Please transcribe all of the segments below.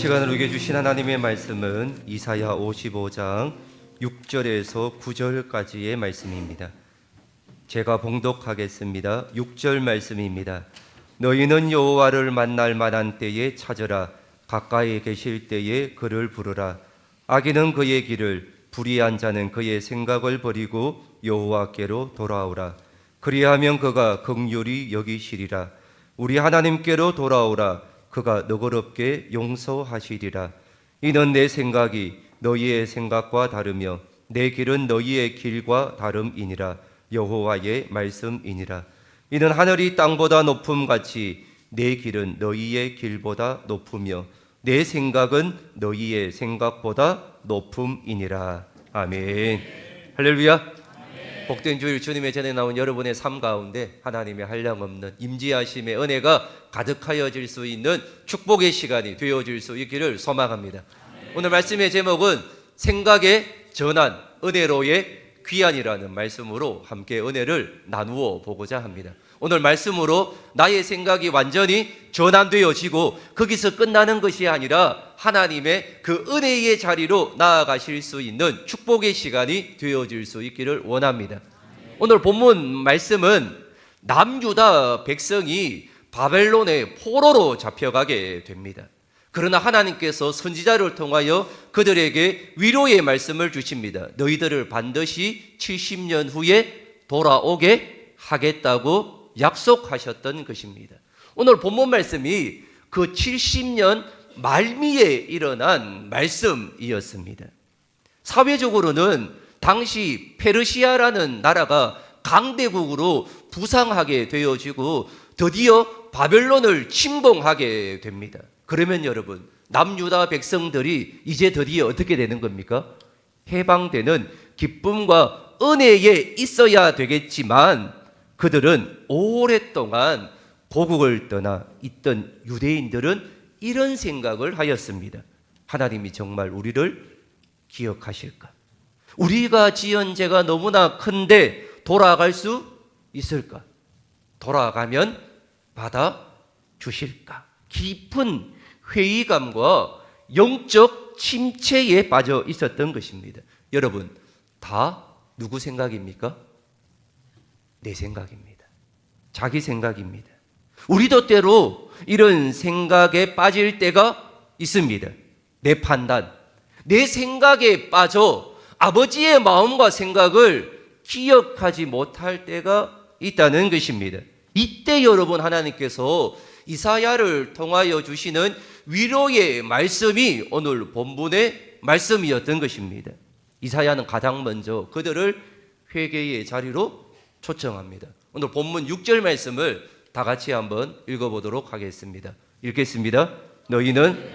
시간을 우리에게 주신 하나님의 말씀은 이사야 55장 6절에서 9절까지의 말씀입니다. 제가 봉독하겠습니다. 6절 말씀입니다. 너희는 여호와를 만날 만한 때에 찾으라. 가까이 계실 때에 그를 부르라. 악인은 그의 길을, 불의한 자는 그의 생각을 버리고 여호와께로 돌아오라. 그리하면 그가 긍휼히 여기시리라. 우리 하나님께로 돌아오라. 그가 너그럽게 용서하시리라. 이는 내 생각이 너희의 생각과 다르며 내 길은 너희의 길과 다름이니라. 여호와의 말씀이니라. 이는 하늘이 땅보다 높음같이 내 길은 너희의 길보다 높으며 내 생각은 너희의 생각보다 높음이니라. 아멘. 할렐루야. 복된 주일 주님의 전에 나온 여러분의 삶 가운데 하나님의 한량없는 임재하심의 은혜가 가득하여질 수 있는 축복의 시간이 되어질 수 있기를 소망합니다. 오늘 말씀의 제목은 생각의 전환, 은혜로의 귀환이라는 말씀으로 함께 은혜를 나누어 보고자 합니다. 오늘 말씀으로 나의 생각이 완전히 전환되어지고 거기서 끝나는 것이 아니라 하나님의 그 은혜의 자리로 나아가실 수 있는 축복의 시간이 되어질 수 있기를 원합니다. 오늘 본문 말씀은 남유다 백성이 바벨론의 포로로 잡혀가게 됩니다. 그러나 하나님께서 선지자를 통하여 그들에게 위로의 말씀을 주십니다. 너희들을 반드시 70년 후에 돌아오게 하겠다고 약속하셨던 것입니다. 오늘 본문 말씀이 그 70년 말미에 일어난 말씀이었습니다. 사회적으로는 당시 페르시아라는 나라가 강대국으로 부상하게 되어지고 드디어 바벨론을 침공하게 됩니다. 그러면 여러분, 남유다 백성들이 이제 드디어 어떻게 되는 겁니까? 해방되는 기쁨과 은혜에 있어야 되겠지만 그들은 오랫동안 고국을 떠나 있던 유대인들은 이런 생각을 하였습니다. 하나님이 정말 우리를 기억하실까? 우리가 지은 죄가 너무나 큰데 돌아갈 수 있을까? 돌아가면 받아 주실까? 깊은 회의감과 영적 침체에 빠져 있었던 것입니다. 여러분, 다 누구 생각입니까? 내 생각입니다. 자기 생각입니다. 우리도 때로 이런 생각에 빠질 때가 있습니다. 내 판단, 내 생각에 빠져 아버지의 마음과 생각을 기억하지 못할 때가 있다는 것입니다. 이때 여러분, 하나님께서 이사야를 통하여 주시는 위로의 말씀이 오늘 본문의 말씀이었던 것입니다. 이사야는 가장 먼저 그들을 회개의 자리로 초청합니다. 오늘 본문 6절 말씀을 다 같이 한번 읽어보도록 하겠습니다. 읽겠습니다. 너희는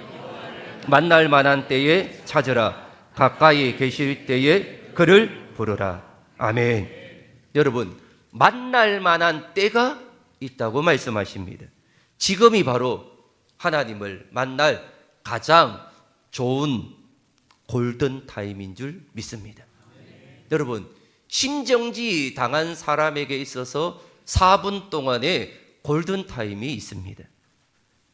만날 만한 때에 찾으라. 가까이 계실 때에 그를 부르라. 아멘. 여러분, 만날 만한 때가 있다고 말씀하십니다. 지금이 바로 하나님을 만날 가장 좋은 골든 타임인 줄 믿습니다. 여러분, 심정지 당한 사람에게 있어서 4분 동안의 골든타임이 있습니다.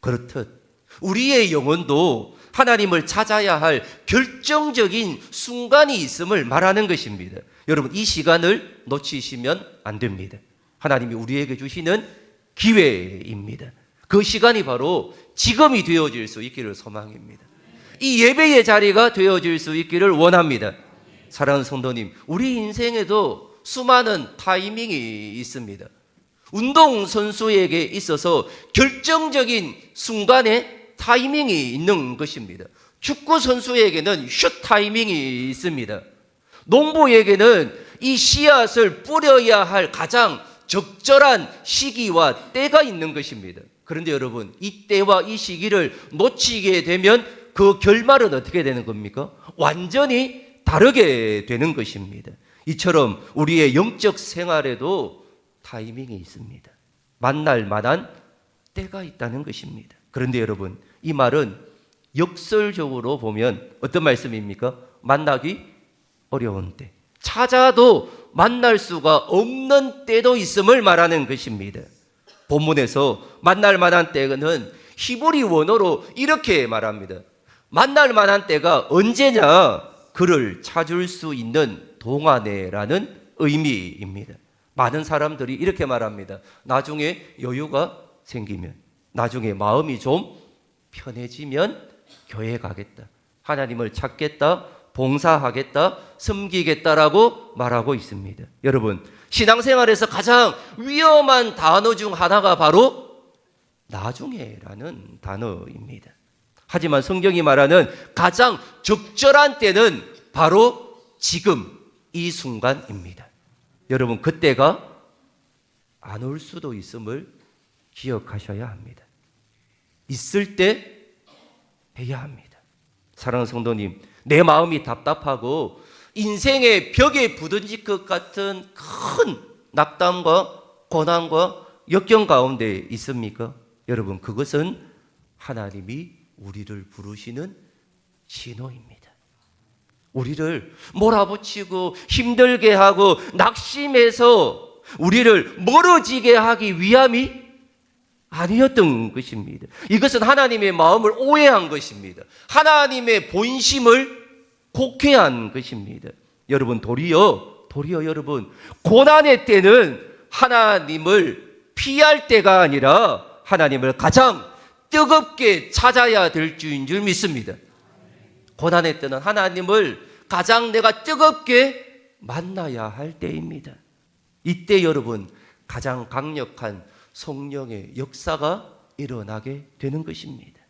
그렇듯 우리의 영혼도 하나님을 찾아야 할 결정적인 순간이 있음을 말하는 것입니다. 여러분, 이 시간을 놓치시면 안 됩니다. 하나님이 우리에게 주시는 기회입니다. 그 시간이 바로 지금이 되어질 수 있기를 소망입니다. 이 예배의 자리가 되어질 수 있기를 원합니다. 사랑하는 성도님, 우리 인생에도 수많은 타이밍이 있습니다. 운동선수에게 있어서 결정적인 순간에 타이밍이 있는 것입니다. 축구선수에게는 슛 타이밍이 있습니다. 농부에게는 이 씨앗을 뿌려야 할 가장 적절한 시기와 때가 있는 것입니다. 그런데 여러분, 이 때와 이 시기를 놓치게 되면 그 결말은 어떻게 되는 겁니까? 완전히 다르게 되는 것입니다. 이처럼 우리의 영적 생활에도 타이밍이 있습니다. 만날 만한 때가 있다는 것입니다. 그런데 여러분, 이 말은 역설적으로 보면 어떤 말씀입니까? 만나기 어려운 때, 찾아도 만날 수가 없는 때도 있음을 말하는 것입니다. 본문에서 만날 만한 때는 히브리 원어로 이렇게 말합니다. 만날 만한 때가 언제냐? 그를 찾을 수 있는 동안에라는 의미입니다. 많은 사람들이 이렇게 말합니다. 나중에 여유가 생기면, 나중에 마음이 좀 편해지면 교회 가겠다, 하나님을 찾겠다, 봉사하겠다, 섬기겠다라고 말하고 있습니다. 여러분, 신앙생활에서 가장 위험한 단어 중 하나가 바로 나중에라는 단어입니다. 하지만 성경이 말하는 가장 적절한 때는 바로 지금 이 순간입니다. 여러분, 그때가 안 올 수도 있음을 기억하셔야 합니다. 있을 때 해야 합니다. 사랑하는 성도님, 내 마음이 답답하고 인생의 벽에 부딪힐 것 같은 큰 낙담과 고난과 역경 가운데 있습니까? 여러분, 그것은 하나님이 우리를 부르시는 신호입니다. 우리를 몰아붙이고 힘들게 하고 낙심해서 우리를 멀어지게 하기 위함이 아니었던 것입니다. 이것은 하나님의 마음을 오해한 것입니다. 하나님의 본심을 곡해한 것입니다. 여러분, 도리어 여러분, 고난의 때는 하나님을 피할 때가 아니라 하나님을 가장 뜨겁게 찾아야 될 주인 줄 믿습니다. 고난의 때는 하나님을 가장 내가 뜨겁게 만나야 할 때입니다. 이때 여러분, 가장 강력한 성령의 역사가 일어나게 되는 것입니다.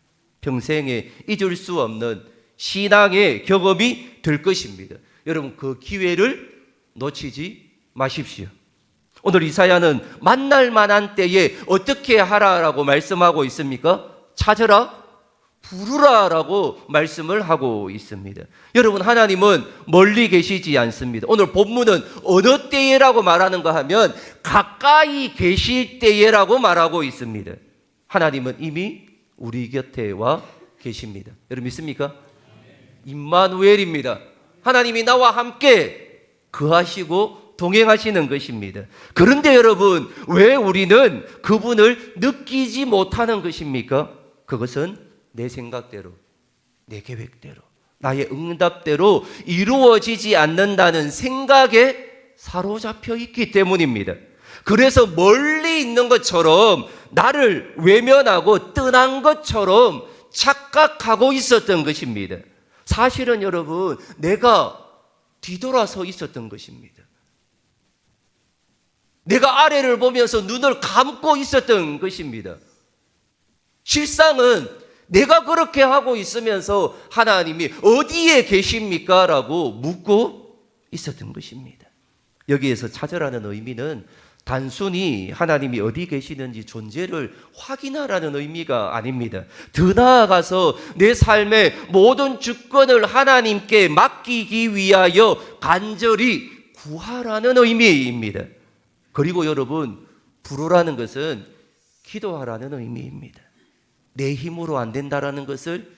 평생에 잊을 수 없는 신앙의 경험이 될 것입니다. 여러분, 그 기회를 놓치지 마십시오. 오늘 이사야는 만날 만한 때에 어떻게 하라라고 말씀하고 있습니까? 찾으라, 부르라라고 말씀을 하고 있습니다. 여러분, 하나님은 멀리 계시지 않습니다. 오늘 본문은 어느 때에라고 말하는가 하면 가까이 계실 때에라고 말하고 있습니다. 하나님은 이미 우리 곁에 와 계십니다. 여러분 믿습니까? 임마누엘입니다. 하나님이 나와 함께 거하시고 동행하시는 것입니다. 그런데 여러분, 왜 우리는 그분을 느끼지 못하는 것입니까? 그것은 내 생각대로, 내 계획대로, 나의 응답대로 이루어지지 않는다는 생각에 사로잡혀 있기 때문입니다. 그래서 멀리 있는 것처럼 나를 외면하고 떠난 것처럼 착각하고 있었던 것입니다. 사실은 여러분, 내가 뒤돌아서 있었던 것입니다. 내가 아래를 보면서 눈을 감고 있었던 것입니다. 실상은 내가 그렇게 하고 있으면서 하나님이 어디에 계십니까? 라고 묻고 있었던 것입니다. 여기에서 찾으라는 의미는 단순히 하나님이 어디 계시는지 존재를 확인하라는 의미가 아닙니다. 더 나아가서 내 삶의 모든 주권을 하나님께 맡기기 위하여 간절히 구하라는 의미입니다. 그리고 여러분, 부르라는 것은 기도하라는 의미입니다. 내 힘으로 안 된다라는 것을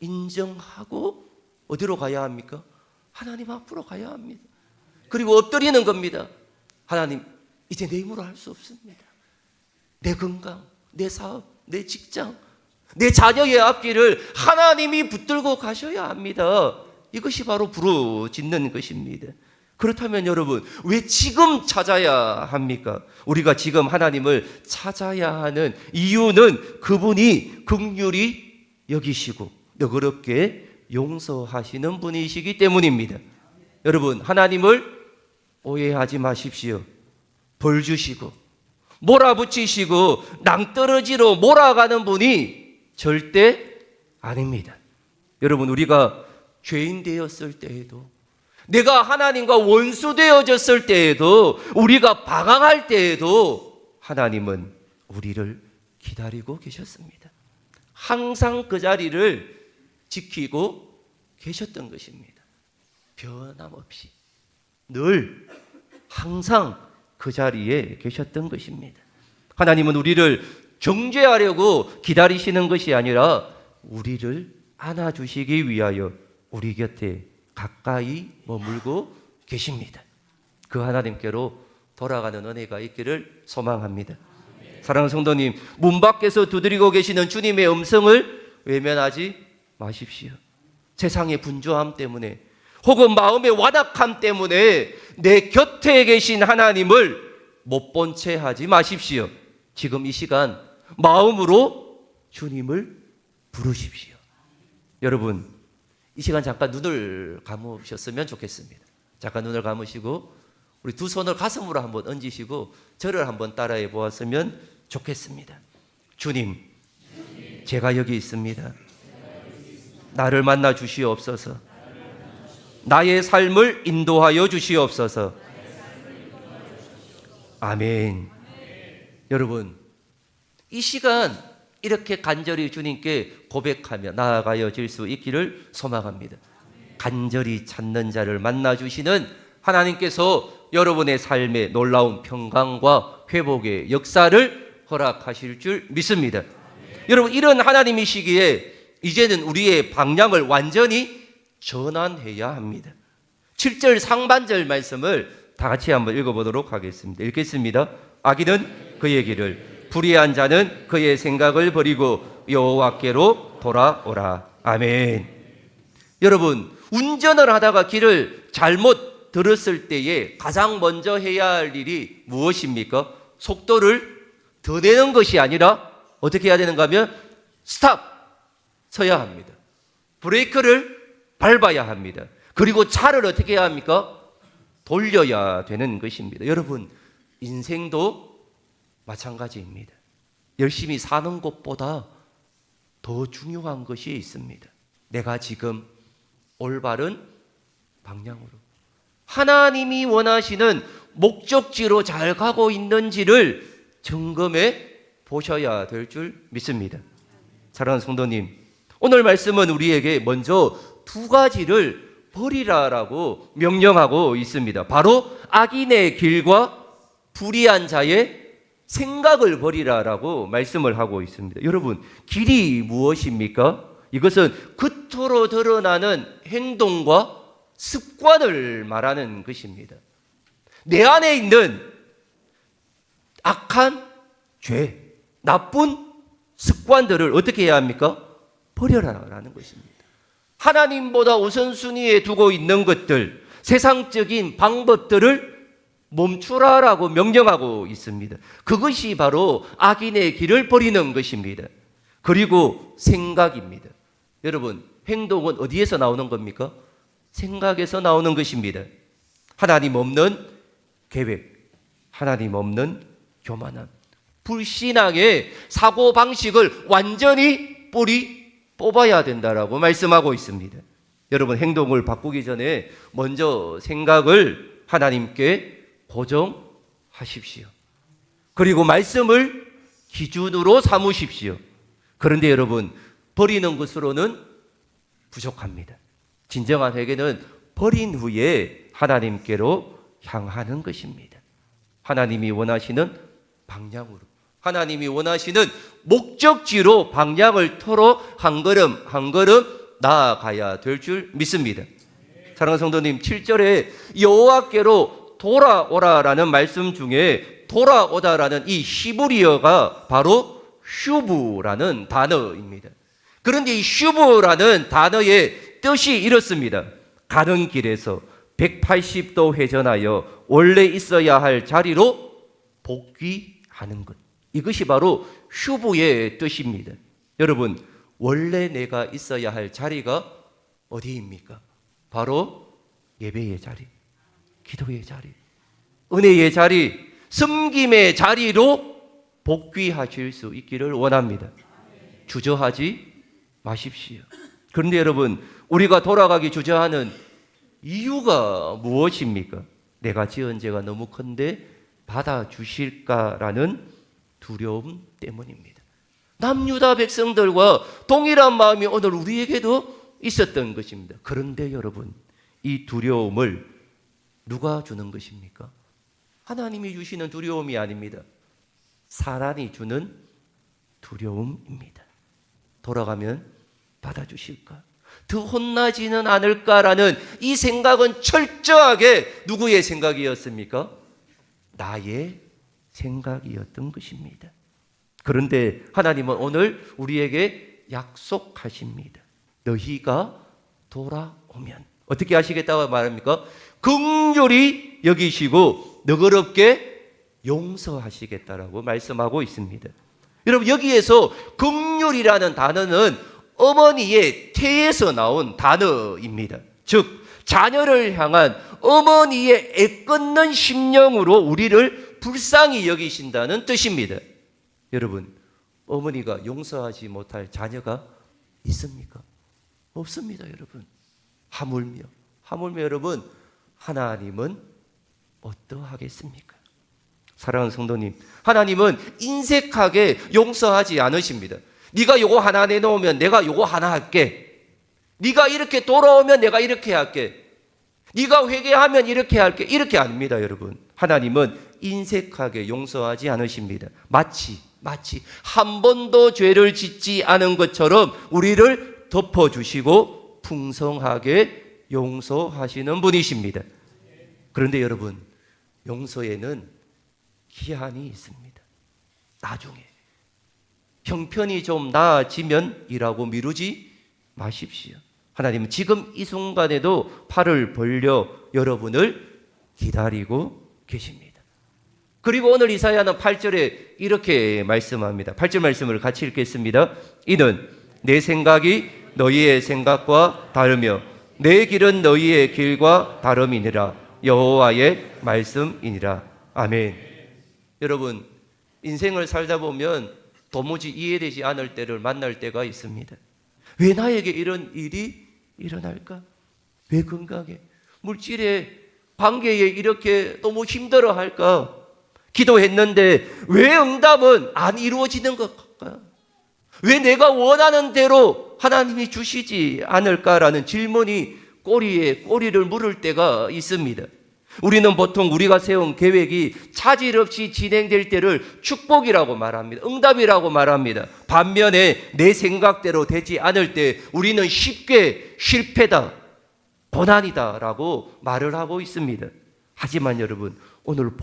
인정하고 어디로 가야 합니까? 하나님 앞으로 가야 합니다. 그리고 엎드리는 겁니다. 하나님, 이제 내 힘으로 할 수 없습니다. 내 건강, 내 사업, 내 직장, 내 자녀의 앞길을 하나님이 붙들고 가셔야 합니다. 이것이 바로 부르짖는 것입니다. 그렇다면 여러분, 왜 지금 찾아야 합니까? 우리가 지금 하나님을 찾아야 하는 이유는 그분이 긍휼히 여기시고 너그럽게 용서하시는 분이시기 때문입니다. 여러분, 하나님을 오해하지 마십시오. 벌 주시고 몰아붙이시고 낭떠러지로 몰아가는 분이 절대 아닙니다. 여러분, 우리가 죄인 되었을 때에도, 내가 하나님과 원수 되어졌을 때에도, 우리가 방황할 때에도 하나님은 우리를 기다리고 계셨습니다. 항상 그 자리를 지키고 계셨던 것입니다. 변함없이 늘 항상 그 자리에 계셨던 것입니다. 하나님은 우리를 정죄하려고 기다리시는 것이 아니라 우리를 안아주시기 위하여 우리 곁에 가까이 머물고 계십니다. 그 하나님께로 돌아가는 은혜가 있기를 소망합니다. 사랑하는 성도님, 문 밖에서 두드리고 계시는 주님의 음성을 외면하지 마십시오. 세상의 분주함 때문에 혹은 마음의 완악함 때문에 내 곁에 계신 하나님을 못 본 채 하지 마십시오. 지금 이 시간 마음으로 주님을 부르십시오. 여러분, 이 시간 잠깐 눈을 감으셨으면 좋겠습니다. 잠깐 눈을 감으시고 우리 두 손을 가슴으로 한번 얹으시고 저를 한번 따라해 보았으면 좋겠습니다. 주님, 제가 여기 있습니다. 나를 만나 주시옵소서. 나의 삶을 인도하여 주시옵소서. 아멘. 여러분, 이 시간 이렇게 간절히 주님께 고백하며 나아가여질 수 있기를 소망합니다. 간절히 찾는 자를 만나 주시는 하나님께서 여러분의 삶에 놀라운 평강과 회복의 역사를 허락하실 줄 믿습니다. 여러분, 이런 하나님이시기에 이제는 우리의 방향을 완전히 전환해야 합니다. 7절 상반절 말씀을 다 같이 한번 읽어보도록 하겠습니다. 읽겠습니다. 악인은 그의 길을, 불의한 자는 그의 생각을 버리고 여호와께로 돌아오라. 아멘. 여러분, 운전을 하다가 길을 잘못 들었을 때에 가장 먼저 해야 할 일이 무엇입니까? 속도를 더 내는 것이 아니라 어떻게 해야 되는가 하면 스탑! 서야 합니다. 브레이크를 밟아야 합니다. 그리고 차를 어떻게 해야 합니까? 돌려야 되는 것입니다. 여러분, 인생도 마찬가지입니다. 열심히 사는 것보다 더 중요한 것이 있습니다. 내가 지금 올바른 방향으로 하나님이 원하시는 목적지로 잘 가고 있는지를 점검해 보셔야 될 줄 믿습니다. 사랑하는 성도님, 오늘 말씀은 우리에게 먼저 두 가지를 버리라라고 명령하고 있습니다. 바로 악인의 길과 불의한 자의 생각을 버리라라고 말씀을 하고 있습니다. 여러분, 길이 무엇입니까? 이것은 겉으로 드러나는 행동과 습관을 말하는 것입니다. 내 안에 있는 악한 죄, 나쁜 습관들을 어떻게 해야 합니까? 버려라라는 것입니다. 하나님보다 우선순위에 두고 있는 것들, 세상적인 방법들을 멈추라라고 명령하고 있습니다. 그것이 바로 악인의 길을 버리는 것입니다. 그리고 생각입니다. 여러분, 행동은 어디에서 나오는 겁니까? 생각에서 나오는 것입니다. 하나님 없는 계획, 하나님 없는 교만함, 불신앙의 사고방식을 완전히 뿌리 뽑아야 된다라고 말씀하고 있습니다. 여러분, 행동을 바꾸기 전에 먼저 생각을 하나님께 고정하십시오. 그리고 말씀을 기준으로 삼으십시오. 그런데 여러분, 버리는 것으로는 부족합니다. 진정한 회개는 버린 후에 하나님께로 향하는 것입니다. 하나님이 원하시는 방향으로, 하나님이 원하시는 목적지로 방향을 틀어 한 걸음 한 걸음 나아가야 될 줄 믿습니다. 사랑하는 성도님, 7절에 여호와께로 돌아오라라는 말씀 중에 돌아오다라는 이 히브리어가 바로 슈브라는 단어입니다. 그런데 이 슈브라는 단어의 뜻이 이렇습니다. 가는 길에서 180도 회전하여 원래 있어야 할 자리로 복귀하는 것. 이것이 바로 슈브의 뜻입니다. 여러분, 원래 내가 있어야 할 자리가 어디입니까? 바로 예배의 자리, 기도의 자리, 은혜의 자리, 섬김의 자리로 복귀하실 수 있기를 원합니다. 주저하지 마십시오. 그런데 여러분, 우리가 돌아가기 주저하는 이유가 무엇입니까? 내가 지은 죄가 너무 큰데 받아주실까라는 두려움 때문입니다. 남유다 백성들과 동일한 마음이 오늘 우리에게도 있었던 것입니다. 그런데 여러분, 이 두려움을 누가 주는 것입니까? 하나님이 주시는 두려움이 아닙니다. 사람이 주는 두려움입니다. 돌아가면 받아주실까? 더 혼나지는 않을까라는 이 생각은 철저하게 누구의 생각이었습니까? 나의 생각이었던 것입니다. 그런데 하나님은 오늘 우리에게 약속하십니다. 너희가 돌아오면 어떻게 하시겠다고 말합니까? 긍휼히 여기시고 너그럽게 용서하시겠다라고 말씀하고 있습니다. 여러분, 여기에서 긍휼이라는 단어는 어머니의 태에서 나온 단어입니다. 즉 자녀를 향한 어머니의 애끓는 심령으로 우리를 불쌍히 여기신다는 뜻입니다. 여러분, 어머니가 용서하지 못할 자녀가 있습니까? 없습니다, 여러분. 하물며 여러분, 하나님은 어떠하겠습니까? 사랑하는 성도님, 하나님은 인색하게 용서하지 않으십니다. 네가 요거 하나 내놓으면 내가 요거 하나 할게. 네가 이렇게 돌아오면 내가 이렇게 할게. 네가 회개하면 이렇게 할게. 이렇게 아닙니다, 여러분. 하나님은 인색하게 용서하지 않으십니다. 마치 한 번도 죄를 짓지 않은 것처럼 우리를 덮어주시고 풍성하게 용서하시는 분이십니다. 그런데 여러분, 용서에는 기한이 있습니다. 나중에 형편이 좀 나아지면 이라고 미루지 마십시오. 하나님은 지금 이 순간에도 팔을 벌려 여러분을 기다리고 계십니다. 그리고 오늘 이사야는 8절에 이렇게 말씀합니다. 8절 말씀을 같이 읽겠습니다. 이는 내 생각이 너희의 생각과 다르며 내 길은 너희의 길과 다름이니라. 여호와의 말씀이니라. 아멘. 여러분, 인생을 살다 보면 도무지 이해되지 않을 때를 만날 때가 있습니다. 왜 나에게 이런 일이 일어날까? 왜 건강에, 물질에, 관계에 이렇게 너무 힘들어할까? 기도했는데 왜 응답은 안 이루어지는 걸까? 왜 내가 원하는 대로 하나님이 주시지 않을까라는 질문이 꼬리에 꼬리를 물을 때가 있습니다. 우리는 보통 우리가 세운 계획이 차질 없이 진행될 때를 축복이라고 말합니다. 응답이라고 말합니다. 반면에 내 생각대로 되지 않을 때 우리는 쉽게 실패다, 고난이다라고 말을 하고 있습니다. 하지만 여러분, 오늘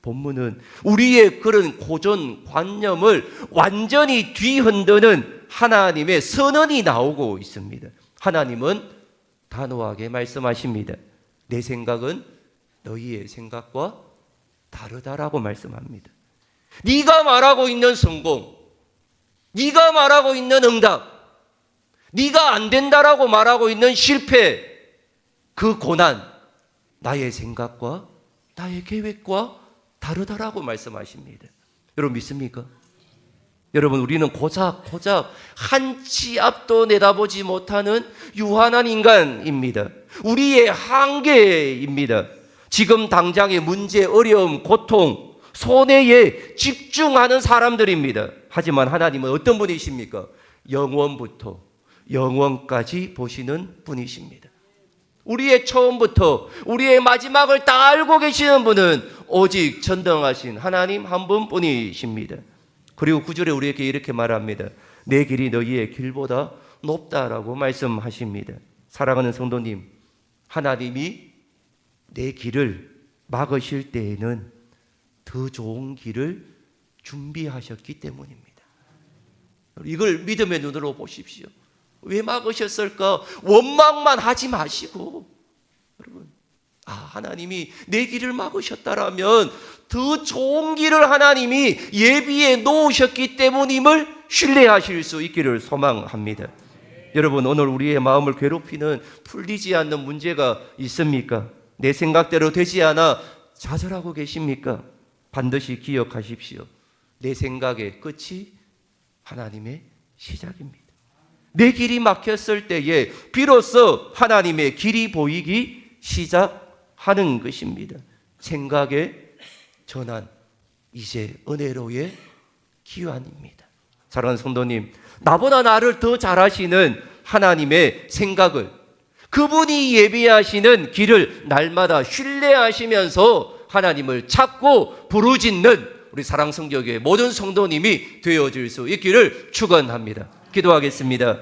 본문은 우리의 그런 고정관념을 완전히 뒤흔드는 하나님의 선언이 나오고 있습니다. 하나님은 단호하게 말씀하십니다. 내 생각은 너희의 생각과 다르다라고 말씀합니다. 네가 말하고 있는 성공, 네가 말하고 있는 응답, 네가 안 된다라고 말하고 있는 실패, 그 고난, 나의 생각과 나의 계획과 다르다라고 말씀하십니다. 여러분 믿습니까? 여러분, 우리는 고작 한 치 앞도 내다보지 못하는 유한한 인간입니다. 우리의 한계입니다. 지금 당장의 문제, 어려움, 고통, 손해에 집중하는 사람들입니다. 하지만 하나님은 어떤 분이십니까? 영원부터 영원까지 보시는 분이십니다. 우리의 처음부터 우리의 마지막을 다 알고 계시는 분은 오직 전능하신 하나님 한 분뿐이십니다. 그리고 9절에 우리에게 이렇게 말합니다. 내 길이 너희의 길보다 높다라고 말씀하십니다. 사랑하는 성도님, 하나님이 내 길을 막으실 때에는 더 좋은 길을 준비하셨기 때문입니다. 이걸 믿음의 눈으로 보십시오. 왜 막으셨을까? 원망만 하지 마시고, 여러분, 하나님이 내 길을 막으셨다라면 더 좋은 길을 하나님이 예비해 놓으셨기 때문임을 신뢰하실 수 있기를 소망합니다. 여러분, 오늘 우리의 마음을 괴롭히는 풀리지 않는 문제가 있습니까? 내 생각대로 되지 않아 좌절하고 계십니까? 반드시 기억하십시오. 내 생각의 끝이 하나님의 시작입니다. 내 길이 막혔을 때에 비로소 하나님의 길이 보이기 시작하는 것입니다. 생각의 전환, 이제 은혜로의 기환입니다. 사랑하는 성도님, 나보다 나를 더 잘 아시는 하나님의 생각을, 그분이 예비하시는 길을 날마다 신뢰하시면서 하나님을 찾고 부르짖는 우리 사랑성교회 모든 성도님이 되어질 수 있기를 축원합니다. 기도하겠습니다.